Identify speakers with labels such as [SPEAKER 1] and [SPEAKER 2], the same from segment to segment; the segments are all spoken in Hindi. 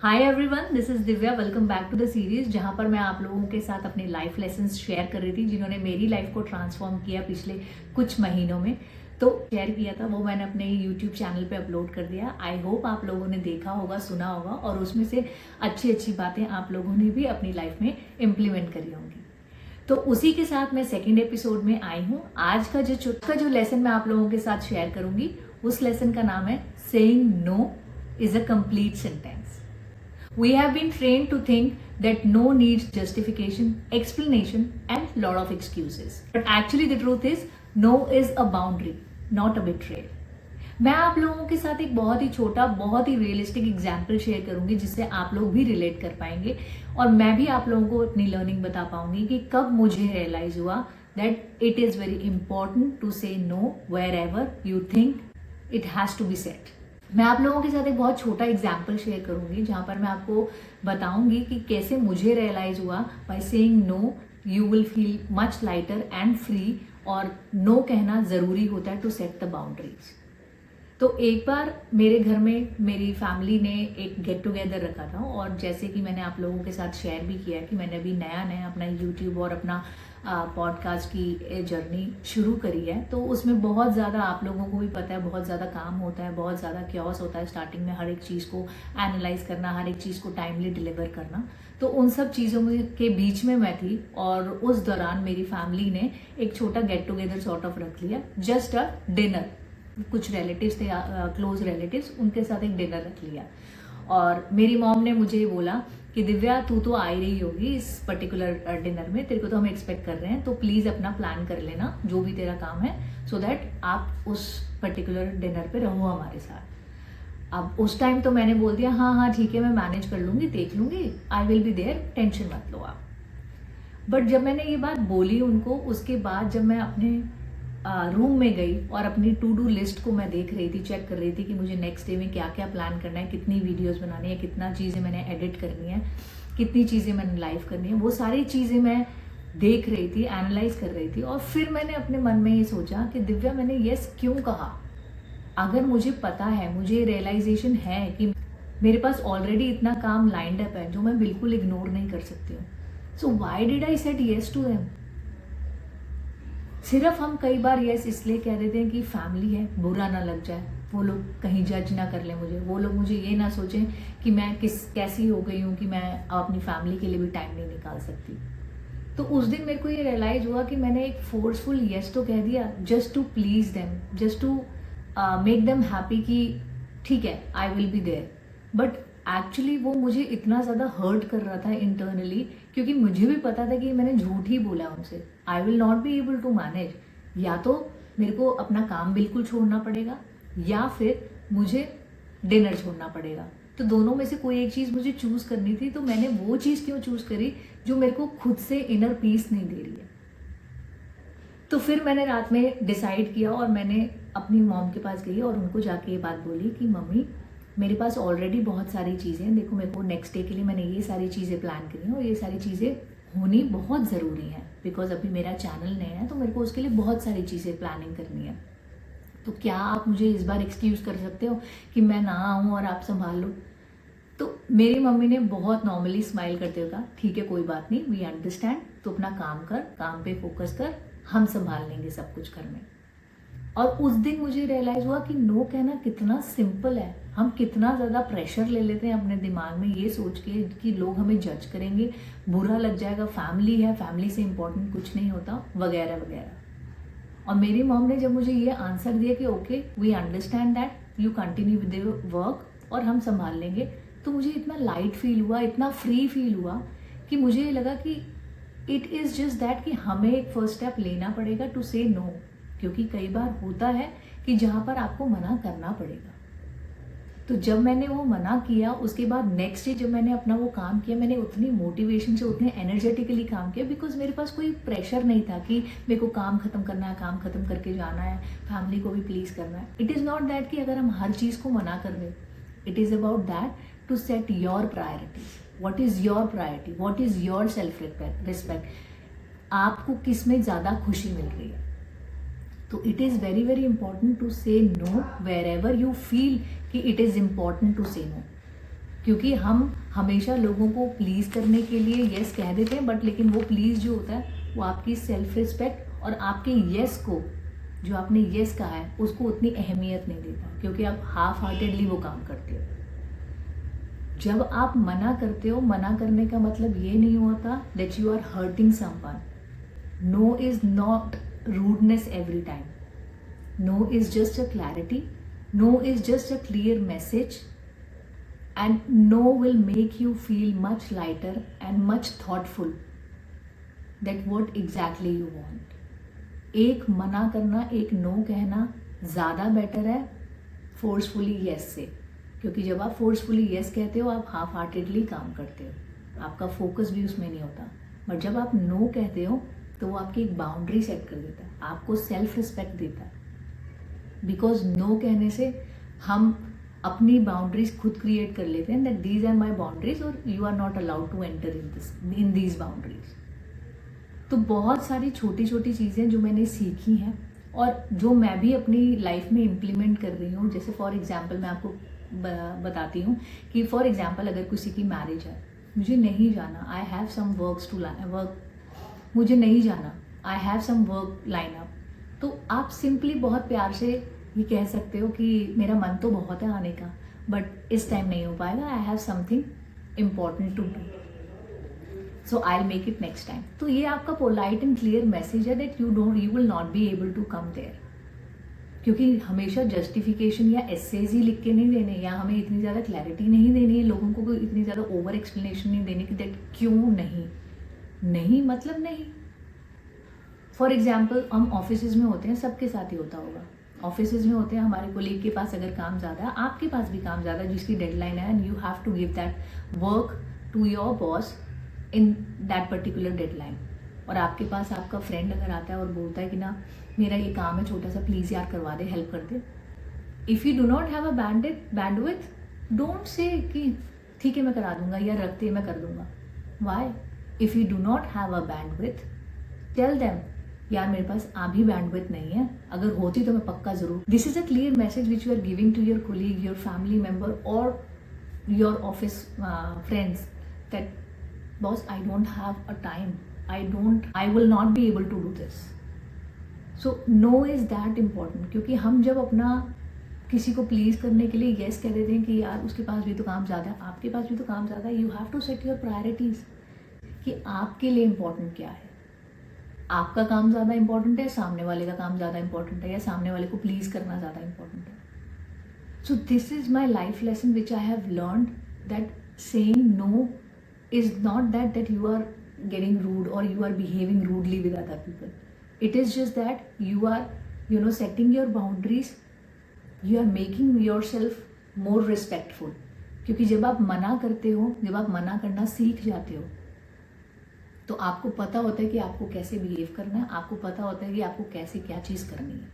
[SPEAKER 1] Hi everyone, this is Divya. Welcome back to the series जहां पर मैं आप लोगों के साथ अपने लाइफ लेसन्स शेयर कर रही थी जिन्होंने मेरी लाइफ को ट्रांसफॉर्म किया पिछले कुछ महीनों में। तो शेयर किया था वो मैंने अपने यूट्यूब चैनल पे अपलोड कर दिया। आई होप आप लोगों ने देखा होगा, सुना होगा और उसमें से अच्छी अच्छी बातें आप लोगों ने भी अपनी लाइफ में इम्प्लीमेंट करी होंगी। तो उसी के साथ मैं सेकेंड एपिसोड में आई हूँ। आज का जो लेसन मैं आप लोगों के साथ शेयर करूंगी, उस लेसन का नाम है saying no is a complete sentence. We have been trained to think that no needs justification, explanation, and lot of excuses. But actually the truth is, no is a boundary, not a betrayal. मैं आप लोगों के साथ एक बहुत ही छोटा, बहुत ही रियलिस्टिक एग्जाम्पल शेयर करूंगी जिससे आप लोग भी रिलेट कर पाएंगे और मैं भी आप लोगों को अपनी लर्निंग बता पाऊंगी कि कब मुझे रियलाइज हुआ that it is very important to say no wherever you think it has to be set. मैं आप लोगों के साथ एक बहुत छोटा एग्जाम्पल शेयर करूंगी जहां पर मैं आपको बताऊंगी कि कैसे मुझे रियलाइज हुआ by saying no you will feel much lighter and free, और नो कहना जरूरी होता है टू सेट द बाउंड्रीज। तो एक बार मेरे घर में मेरी फैमिली ने एक गेट टुगेदर रखा था और जैसे कि मैंने आप लोगों के साथ शेयर भी किया कि मैंने अभी नया नया अपना यूट्यूब और अपना पॉडकास्ट की जर्नी शुरू करी है। तो उसमें बहुत ज़्यादा, आप लोगों को भी पता है, बहुत ज़्यादा काम होता है, बहुत ज़्यादा क्योस होता है स्टार्टिंग में, हर एक चीज़ को एनालाइज करना, हर एक चीज़ को टाइमली डिलीवर करना। तो उन सब चीज़ों के बीच में मैं थी और उस दौरान मेरी फैमिली ने एक छोटा गेट टुगेदर सॉर्ट ऑफ रख लिया, जस्ट अ डिनर। कुछ रिलेटिव्स थे, क्लोज रिलेटिव्स, उनके साथ एक डिनर रख लिया। और मेरी मॉम ने मुझे बोला कि दिव्या तू तो आ ही रही होगी इस पर्टिकुलर डिनर में, तेरे को तो हम एक्सपेक्ट कर रहे हैं, तो प्लीज अपना प्लान कर लेना जो भी तेरा काम है, सो दैट आप उस पर्टिकुलर डिनर पे रहो हमारे साथ। अब उस टाइम तो मैंने बोल दिया हाँ हाँ ठीक है, मैं मैनेज कर लूंगी, देख लूंगी, I will be there, tension मत लो आप। बट जब मैंने ये बात बोली उनको, उसके बाद जब मैं अपने रूम में गई और अपनी टू डू लिस्ट को मैं देख रही थी, चेक कर रही थी कि मुझे नेक्स्ट डे में क्या क्या प्लान करना है, कितनी वीडियोस बनानी है, कितना चीज़ें मैंने एडिट करनी है, कितनी चीज़ें मैंने लाइव करनी है, वो सारी चीज़ें मैं देख रही थी, एनालाइज कर रही थी। और फिर मैंने अपने मन में ये सोचा कि दिव्या मैंने यस क्यों कहा। अगर मुझे पता है, मुझे रियलाइजेशन है कि मेरे पास ऑलरेडी इतना काम लाइंड अप है जो मैं बिल्कुल इग्नोर नहीं कर सकती हूँ, so why did I said yes to them. सिर्फ हम कई बार यस इसलिए कह देते हैं कि फैमिली है, बुरा ना लग जाए, वो लोग कहीं जज ना कर ले मुझे, वो लोग मुझे ये ना सोचें कि मैं कैसी हो गई हूँ कि मैं अपनी फैमिली के लिए भी टाइम नहीं निकाल सकती। तो उस दिन मेरे को ये रियलाइज हुआ कि मैंने एक फोर्सफुल यस तो कह दिया just to please them, just to make them happy कि ठीक है I will be there. But actually वो मुझे इतना ज़्यादा हर्ट कर रहा था इंटरनली, क्योंकि मुझे भी पता था कि मैंने झूठ ही बोला उनसे। I will not be able to manage, या तो मेरे को अपना काम बिल्कुल छोड़ना पड़ेगा या फिर मुझे डिनर छोड़ना पड़ेगा। तो दोनों में से कोई एक चीज़ मुझे चूज करनी थी। तो मैंने वो चीज़ क्यों चूज करी जो मेरे को खुद से इनर पीस नहीं दे रही है। तो फिर मैंने रात में डिसाइड किया और मैंने अपनी मॉम के पास गई और उनको जाके ये बात बोली कि मम्मी मेरे पास ऑलरेडी बहुत सारी चीज़ें हैं, देखो मेरे को नेक्स्ट डे के लिए मैंने ये सारी चीज़ें प्लान करी हैं और ये सारी चीज़ें होनी बहुत ज़रूरी हैं, बिकॉज अभी मेरा चैनल नया है तो मेरे को उसके लिए बहुत सारी चीज़ें प्लानिंग करनी है। तो क्या आप मुझे इस बार एक्सक्यूज़ कर सकते हो कि मैं ना आऊँ और आप संभाल लो। तो मेरी मम्मी ने बहुत नॉर्मली स्माइल करते हुए कहा ठीक है कोई बात नहीं, वी अंडरस्टैंड, तो अपना काम कर, काम पे फोकस कर, हम संभाल लेंगे सब कुछ घर में। और उस दिन मुझे रियलाइज हुआ कि नो कहना कितना सिंपल है। हम कितना ज़्यादा प्रेशर ले लेते हैं अपने दिमाग में ये सोच के कि लोग हमें जज करेंगे, बुरा लग जाएगा, फैमिली है, फैमिली से इम्पोर्टेंट कुछ नहीं होता, वगैरह वगैरह। और मेरी मॉम ने जब मुझे ये आंसर दिया कि okay we understand that, you continue with your work और हम संभाल लेंगे, तो मुझे इतना लाइट फील हुआ, इतना फ्री फील हुआ कि मुझे लगा कि इट इज़ जस्ट दैट कि हमें एक फर्स्ट स्टेप लेना पड़ेगा टू से नो। क्योंकि कई बार होता है कि जहाँ पर आपको मना करना पड़ेगा। तो जब मैंने वो मना किया, उसके बाद नेक्स्ट डे जब मैंने अपना वो काम किया, मैंने उतनी मोटिवेशन से, उतने एनर्जेटिकली काम किया, बिकॉज मेरे पास कोई प्रेशर नहीं था कि मेरे को काम खत्म करना है, काम खत्म करके जाना है, फैमिली को भी प्लीज करना है। इट इज़ नॉट दैट कि अगर हम हर चीज़ को मना कर दें, it is about that to set your priority. What is your priority, what is your self respect, आपको किस में ज़्यादा खुशी मिल रही है। तो it is very very important to say no wherever you feel कि it is important to say no. क्योंकि हम हमेशा लोगों को प्लीज़ करने के लिए यस कह देते हैं, बट लेकिन वो प्लीज़ जो होता है वो आपकी सेल्फ रिस्पेक्ट और आपके यस को, जो आपने यस कहा है उसको उतनी अहमियत नहीं देता, क्योंकि आप हाफ हार्टेडली वो काम करते हो। जब आप मना करते हो, मना करने का मतलब ये नहीं होता that you are hurting someone. No is not rudeness every time. No is just a clarity. No is just a clear message, and no will make you feel much lighter and much thoughtful that what exactly you want. एक मना करना, एक नो कहना ज़्यादा बेटर है फोर्सफुली यस से, क्योंकि जब आप फोर्सफुली यस कहते हो आप हाफ हार्टेडली काम करते हो, आपका फोकस भी उसमें नहीं होता। बट जब आप नो कहते हो तो वो आपकी एक बाउंड्री सेट कर देता है, आपको सेल्फ रिस्पेक्ट देता है। बिकॉज नो कहने से हम अपनी बाउंड्रीज खुद क्रिएट कर लेते हैं, that these are my boundaries और you are not allowed to enter in these boundaries. तो बहुत सारी छोटी छोटी चीज़ें जो मैंने सीखी हैं और जो मैं भी अपनी लाइफ में इम्प्लीमेंट कर रही हूँ। जैसे फॉर एग्जाम्पल मैं आपको बताती हूँ कि फॉर एग्जाम्पल अगर किसी की मैरिज है, मुझे नहीं जाना, I have some works to work, मुझे नहीं जाना, I have some work line up, तो आप सिंपली बहुत प्यार से ये कह सकते हो कि मेरा मन तो बहुत है आने का, बट इस टाइम नहीं हो पाएगा, I have something important to do, so I will make it next time. तो ये आपका पोलाइट एंड क्लियर मैसेज है that you will not be able to come there. क्योंकि हमेशा जस्टिफिकेशन या एसेज ही लिख के नहीं देने, या हमें इतनी ज़्यादा क्लैरिटी नहीं देनी है, लोगों को इतनी ज़्यादा ओवर एक्सप्लेनेशन नहीं देनी कि दैट क्यों नहीं मतलब नहीं। फॉर एग्जाम्पल हम ऑफिसेज में होते हैं, सबके साथ ही होता होगा, ऑफिसेज में होते हैं, हमारे कोलीग के पास अगर काम ज़्यादा है, आपके पास भी काम ज़्यादा है जिसकी डेडलाइन है, and you have to give that work to your boss in that particular deadline. और आपके पास आपका फ्रेंड अगर आता है और बोलता है कि ना मेरा ये काम है छोटा सा, प्लीज़ यार करवा दे, हेल्प कर दे। If you do not have a bandwidth, don't say कि ठीक है मैं करा दूंगा या रखते मैं कर दूंगा। Why? If you do not have a bandwidth, tell them यार मेरे पास अभी बैंडविड्थ नहीं है, अगर होती तो मैं पक्का जरूर। This is a clear message which you are giving to your colleague, your family member और your office friends that boss I don't have a time, I will not be able to do this. So no is that important, क्योंकि हम जब अपना किसी को प्लीज करने के लिए येस कह देते हैं कि यार उसके पास भी तो काम ज़्यादा है, आपके पास भी तो काम ज़्यादा है, you have to set your priorities कि आपके लिए इम्पोर्टेंट क्या है। आपका काम ज़्यादा इंपॉर्टेंट है, सामने वाले का काम ज़्यादा इंपॉर्टेंट है, या सामने वाले को प्लीज़ करना ज़्यादा इंपॉर्टेंट है। So this is my life lesson which I have learned, that saying no is not that you are getting rude और you are behaving rudely with other people. It is just that you are setting your boundaries, you are making yourself more respectful. क्योंकि जब आप मना करते हो, जब आप मना करना सीख जाते हो, तो आपको पता होता है कि आपको कैसे बिहेव करना है, आपको पता होता है कि आपको कैसे क्या चीज़ करनी है।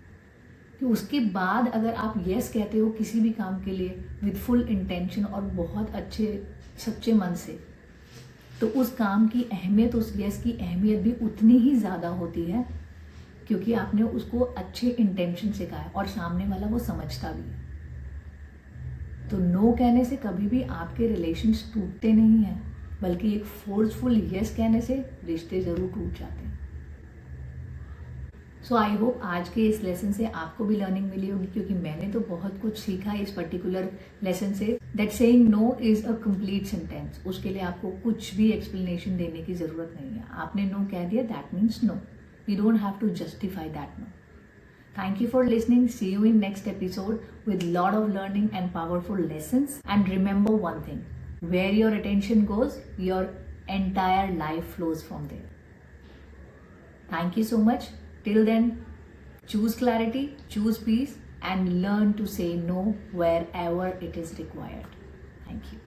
[SPEAKER 1] तो उसके बाद अगर आप यस कहते हो किसी भी काम के लिए विद फुल इंटेंशन और बहुत अच्छे सच्चे मन से, तो उस काम की अहमियत, उस यस की अहमियत भी उतनी ही ज़्यादा होती है, क्योंकि आपने उसको अच्छे इंटेंशन से कहा है और सामने वाला वो समझता भी है। तो नो कहने से कभी भी आपके रिलेशंस टूटते नहीं हैं, बल्कि एक फोर्सफुल यस कहने से रिश्ते जरूर टूट जाते हैं। सो आई होप आज के इस लेसन से आपको भी लर्निंग मिली होगी, क्योंकि मैंने तो बहुत कुछ सीखा इस पर्टिकुलर लेसन से, that saying no is a complete sentence. उसके लिए आपको कुछ भी एक्सप्लेनेशन देने की जरूरत नहीं है, आपने नो कह दिया, that means no, you don't have to justify that no. Thank you for listening. See you in next episode with lot of learning and powerful lessons. And remember one thing, where your attention goes, your entire life flows from there. Thank you so much. Till then, choose clarity, choose peace, and learn to say no wherever it is required. Thank you.